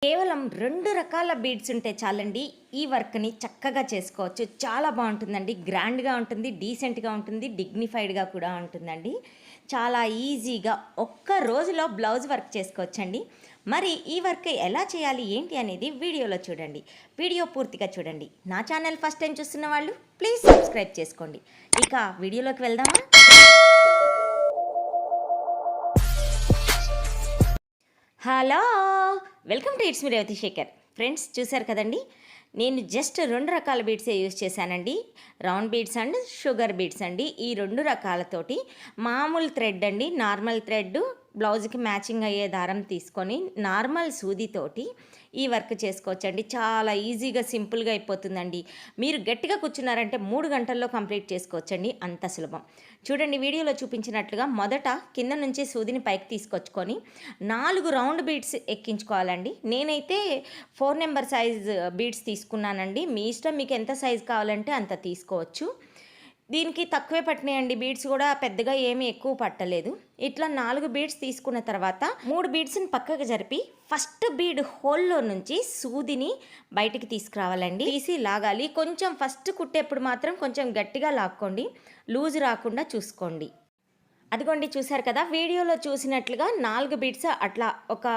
కేవలం 2 రకాల బీడ్స్ ఉంటే చాలండి. ఈ వర్క్‌ని చక్కగా చేసుకోవచ్చు. చాలా బావుంటుందండి. గ్రాండ్‌గా ఉంటుంది, డీసెంట్‌గా ఉంటుంది, డిగ్నిఫైడ్‌గా కూడా ఉంటుందండి. చాలా ఈజీగా ఒక్క రోజులో బ్లౌజ్ వర్క్ చేసుకోవచ్చండి. మరి ఈ వర్క్ ఎలా చేయాలి, ఏంటి అనేది వీడియోలో చూడండి. వీడియో పూర్తిగా చూడండి. నా ఛానల్ ఫస్ట్ టైం చూస్తున్న వాళ్ళు ప్లీజ్ సబ్స్క్రైబ్ చేసుకోండి. ఇక వీడియోలోకి వెళ్దామా? Hello! Welcome to it's me Revathi Shekar. Friends, చూశారు కదండి, నేను జస్ట్ 2 రకాల బీడ్సే యూజ్ చేశానండి. Round beads and sugar beads అండి. ఈ 2 రకాలతోటి మామూలు థ్రెడ్ అండి, నార్మల్ థ్రెడ్, బ్లౌజ్కి మ్యాచింగ్ అయ్యే దారం తీసుకొని నార్మల్ సూదితోటి ఈ వర్క్ చేసుకోవచ్చండి. చాలా ఈజీగా సింపుల్గా అయిపోతుందండి. మీరు గట్టిగా కూర్చున్నారంటే 3 గంటల్లో కంప్లీట్ చేసుకోవచ్చండి. అంత సులభం. చూడండి, వీడియోలో చూపించినట్లుగా మొదట కింద నుంచి సూదిని పైకి తీసుకొచ్చుకొని 4 రౌండ్ బీడ్స్ ఎక్కించుకోవాలండి. నేనైతే 4 నెంబర్ సైజ్ బీడ్స్ తీసుకున్నానండి. మీ ఇష్టం, మీకు ఎంత సైజ్ కావాలంటే అంత తీసుకోవచ్చు. దీనికి తక్కువే పట్టినాయండి. బీడ్స్ కూడా పెద్దగా ఏమీ ఎక్కువ పట్టలేదు. ఇట్లా 4 బీడ్స్ తీసుకున్న తర్వాత 3 బీడ్స్ని పక్కకు జరిపి ఫస్ట్ బీడ్ హోల్లో నుంచి సూదిని బయటికి తీసుకురావాలండి. తీసి లాగాలి. కొంచెం ఫస్ట్ కుట్టేప్పుడు మాత్రం కొంచెం గట్టిగా లాక్కోండి, లూజ్ రాకుండా చూసుకోండి. అదిగోండి, చూసారు కదా, వీడియోలో చూసినట్లుగా 4 బీడ్స్ అట్లా ఒక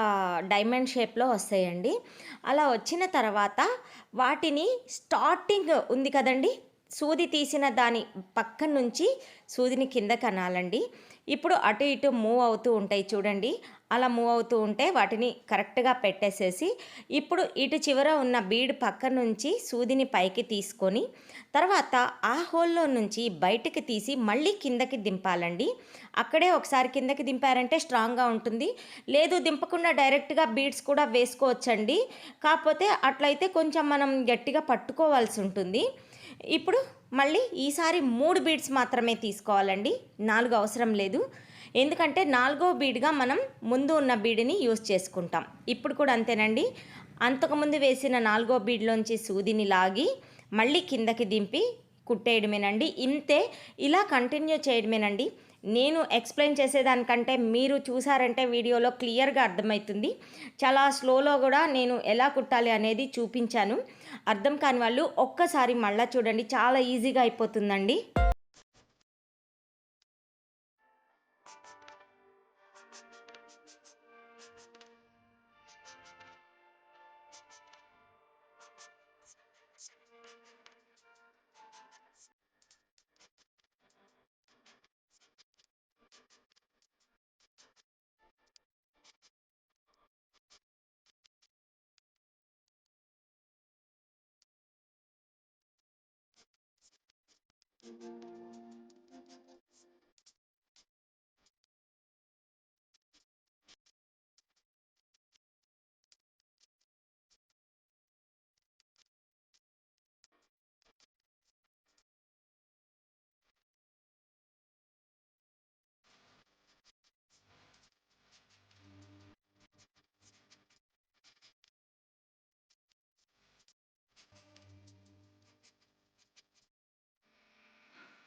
డైమండ్ షేప్లో వస్తాయండి. అలా వచ్చిన తర్వాత వాటిని స్టార్టింగ్ ఉంది కదండి, సూది తీసిన దాని పక్క నుంచి సూదిని కిందకి అనాలండి. ఇప్పుడు అటు ఇటు మూవ్ అవుతూ ఉంటాయి చూడండి. అలా మూవ్ అవుతూ ఉంటే వాటిని కరెక్ట్గా పెట్టేసేసి ఇప్పుడు ఇటు చివర ఉన్న బీడ్ పక్క నుంచి సూదిని పైకి తీసుకొని తర్వాత ఆ హోల్లో నుంచి బయటికి తీసి మళ్ళీ కిందకి దింపాలండి. అక్కడే ఒకసారి కిందకి దింపారంటే స్ట్రాంగ్గా ఉంటుంది. లేదు, దింపకుండా డైరెక్ట్గా బీడ్స్ కూడా వేసుకోవచ్చండి. కాకపోతే అట్లయితే కొంచెం మనం గట్టిగా పట్టుకోవాల్సి ఉంటుంది. ఇప్పుడు మళ్ళీ ఈసారి 3 బీడ్స్ మాత్రమే తీసుకోవాలండి, 4 అవసరం లేదు. ఎందుకంటే 4వ బీడ్గా మనం ముందు ఉన్న బీడ్ని యూజ్ చేసుకుంటాం. ఇప్పుడు కూడా అంతేనండి. అంతకుముందు వేసిన 4వ బీడ్లోంచి సూదిని లాగి మళ్ళీ కిందకి దింపి కుట్టేయడమేనండి. ఇంతే, ఇలా కంటిన్యూ చేయడమేనండి. నేను ఎక్స్ప్లెయిన్ చేసేదానికంటే మీరు చూసారంటే వీడియోలో క్లియర్గా అర్థమవుతుంది. చాలా స్లోలో కూడా నేను ఎలా కుట్టాలి అనేది చూపించాను. అర్థం కాని వాళ్ళు ఒక్కసారి మళ్ళీ చూడండి, చాలా ఈజీగా అయిపోతుందండి.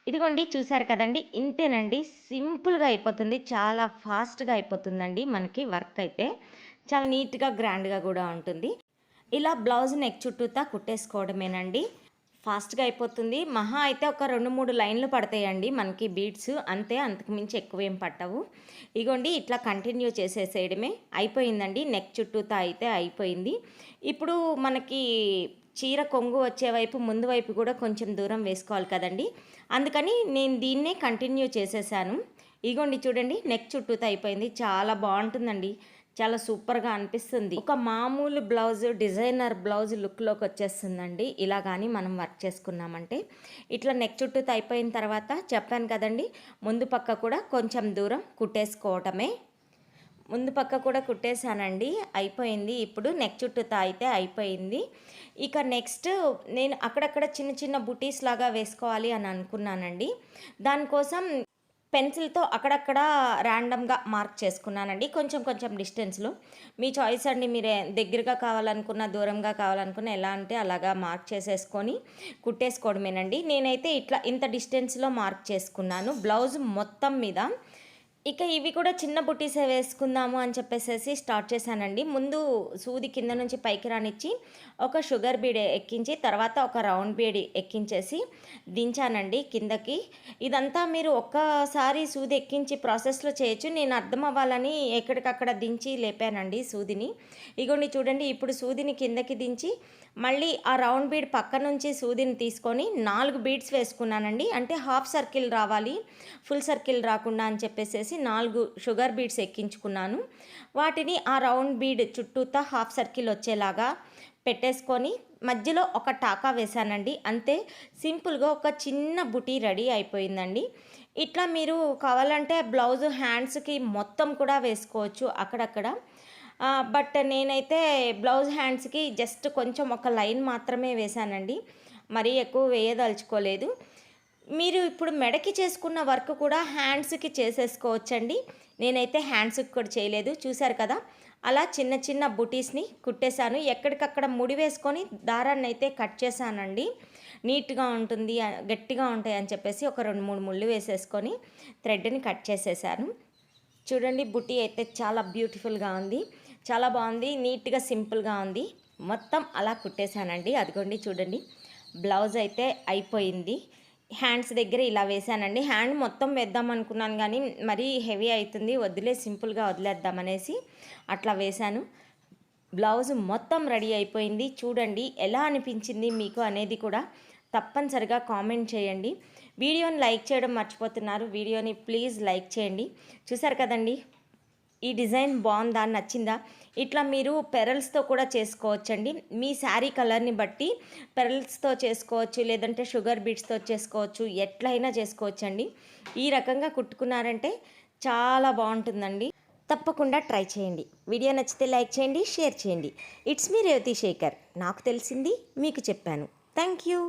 ఇదిగోండి, చూసారు కదండి, ఇంతేనండి. సింపుల్గా అయిపోతుంది, చాలా ఫాస్ట్గా అయిపోతుందండి. మనకి వర్క్ అయితే చాలా నీట్గా గ్రాండ్గా కూడా ఉంటుంది. ఇలా బ్లౌజ్ నెక్ చుట్టూతా కుట్టేసుకోవడమేనండి. ఫాస్ట్గా అయిపోతుంది. మహా అయితే ఒక 2-3 లైన్లు పడతాయండి మనకి బీడ్స్, అంతే, అంతకుమించి ఎక్కువేం పట్టవు. ఇగోండి, ఇట్లా కంటిన్యూ చేసేసేయడమే. అయిపోయిందండి, నెక్ చుట్టూతా అయితే అయిపోయింది. ఇప్పుడు మనకి చీర కొంగు వచ్చే వైపు ముందు వైపు కూడా కొంచెం దూరం వేసుకోవాలి కదండి, అందుకని నేను దీన్నే కంటిన్యూ చేసేసాను. ఇగోండి, చూడండి, నెక్ చుట్టూతా అయిపోయింది. చాలా బాగుంటుందండి, చాలా సూపర్గా అనిపిస్తుంది. ఒక మామూలు బ్లౌజ్, డిజైనర్ బ్లౌజ్ లుక్లోకి వచ్చేస్తుందండి ఇలా కానీ మనం వర్క్ చేసుకున్నామంటే. ఇట్లా నెక్ చుట్టూతో అయిపోయిన తర్వాత చెప్పాను కదండి, ముందు పక్క కూడా కొంచెం దూరం కుట్టేసుకోవటమే. ముందు పక్క కూడా కుట్టేశానండి, అయిపోయింది. ఇప్పుడు నెక్ చుట్టూతో అయితే అయిపోయింది. ఇక నెక్స్ట్ నేను అక్కడక్కడ చిన్న చిన్న బుటీస్ లాగా వేసుకోవాలి అని అనుకున్నానండి. దానికోసం పెన్సిల్తో అక్కడక్కడ ర్యాండమ్గా మార్క్ చేసుకున్నానండి, కొంచెం కొంచెం డిస్టెన్స్లో. మీ చాయిస్ అండి, మీరే దగ్గరగా కావాలనుకున్న, దూరంగా కావాలనుకున్న, ఎలా అంటే అలాగా మార్క్ చేసేసుకొని కుట్టేసుకోవడమేనండి. నేనైతే ఇట్లా ఇంత డిస్టెన్స్లో మార్క్ చేసుకున్నాను బ్లౌజ్ మొత్తం మీద. ఇక ఇవి కూడా చిన్న బుట్టీసే వేసుకుందాము అని చెప్పేసేసి స్టార్ట్ చేశానండి. ముందు సూది కింద నుంచి పైకి రానిచ్చి, ఒక షుగర్ బీడ్ ఎక్కించి, తర్వాత ఒక రౌండ్ బీడ్ ఎక్కించేసి దించానండి కిందకి. ఇదంతా మీరు ఒక్కసారి సూది ఎక్కించి ప్రాసెస్‌లో చేయొచ్చు. నేను అర్థం అవ్వాలని ఎక్కడికక్కడ దించి లేపానండి సూదిని. ఇగోండి చూడండి, ఇప్పుడు సూదిని కిందకి దించి, మళ్ళీ ఆ రౌండ్ బీడ్ పక్క నుంచి సూదిని తీసుకొని 4 బీడ్స్ వేసుకున్నానండి. అంటే హాఫ్ సర్కిల్ రావాలి, ఫుల్ సర్కిల్ రాకుండా అని చెప్పేసేసి 4 షుగర్ బీడ్స్ ఎక్కించుకున్నాను. వాటిని ఆ రౌండ్ బీడ్ చుట్టూతా హాఫ్ సర్కిల్ వచ్చేలాగా పెట్టేసుకొని మధ్యలో ఒక టాకా వేశానండి. అంతే, సింపుల్గా ఒక చిన్న బుటీ రెడీ అయిపోయిందండి. ఇట్లా మీరు కావాలంటే బ్లౌజ్ హ్యాండ్స్కి మొత్తం కూడా వేసుకోవచ్చు అక్కడక్కడ. బట్ నేనైతే బ్లౌజ్ హ్యాండ్స్కి జస్ట్ కొంచెం ఒక లైన్ మాత్రమే వేశానండి, మరీ ఎక్కువ వేయదలుచుకోలేదు. మీరు ఇప్పుడు మెడకి చేసుకున్న వర్క్ కూడా హ్యాండ్స్కి చేసేసుకోవచ్చండి. నేనైతే హ్యాండ్స్కి కూడా చేయలేదు, చూశారు కదా. అలా చిన్న చిన్న బుటీస్ని కుట్టేశాను. ఎక్కడికక్కడ ముడి వేసుకొని దారాన్ని అయితే కట్ చేశానండి. నీట్గా ఉంటుంది, గట్టిగా ఉంటాయి అని చెప్పేసి ఒక 2-3 ముళ్ళు వేసేసుకొని థ్రెడ్ని కట్ చేసేసాను. చూడండి, బుటీ అయితే చాలా బ్యూటిఫుల్గా ఉంది, చాలా బాగుంది, నీట్గా సింపుల్గా ఉంది. మొత్తం అలా కుట్టేశానండి. అదిగోండి చూడండి, బ్లౌజ్ అయితే అయిపోయింది. హ్యాండ్స్ దగ్గర ఇలా వేసానండి. హ్యాండ్ మొత్తం వేద్దాం అనుకున్నాను కానీ మరీ హెవీ అవుతుంది, సింపుల్గా వదిలేద్దామనేసి అట్లా వేశాను. బ్లౌజ్ మొత్తం రెడీ అయిపోయింది. చూడండి ఎలా అనిపించింది మీకు అనేది కూడా తప్పనిసరిగా కామెంట్ చేయండి. వీడియోని లైక్ చేయడం మర్చిపోతున్నారు, వీడియోని ప్లీజ్ లైక్ చేయండి. చూసారు కదండి, ఈ డిజైన్ బాగుందా, నచ్చిందా? ఇట్లా మీరు పెరల్స్తో కూడా చేసుకోవచ్చండి. మీ శారీ కలర్ని బట్టి పెరల్స్తో చేసుకోవచ్చు, లేదంటే షుగర్ బీడ్స్తో చేసుకోవచ్చు, ఎట్లయినా చేసుకోవచ్చండి. ఈ రకంగా కుట్టుకున్నారంటే చాలా బాగుంటుందండి. తప్పకుండా ట్రై చేయండి. వీడియో నచ్చితే లైక్ చేయండి, షేర్ చేయండి. It's me Revathi Shekar. నాకు తెలిసింది మీకు చెప్పాను. Thank you.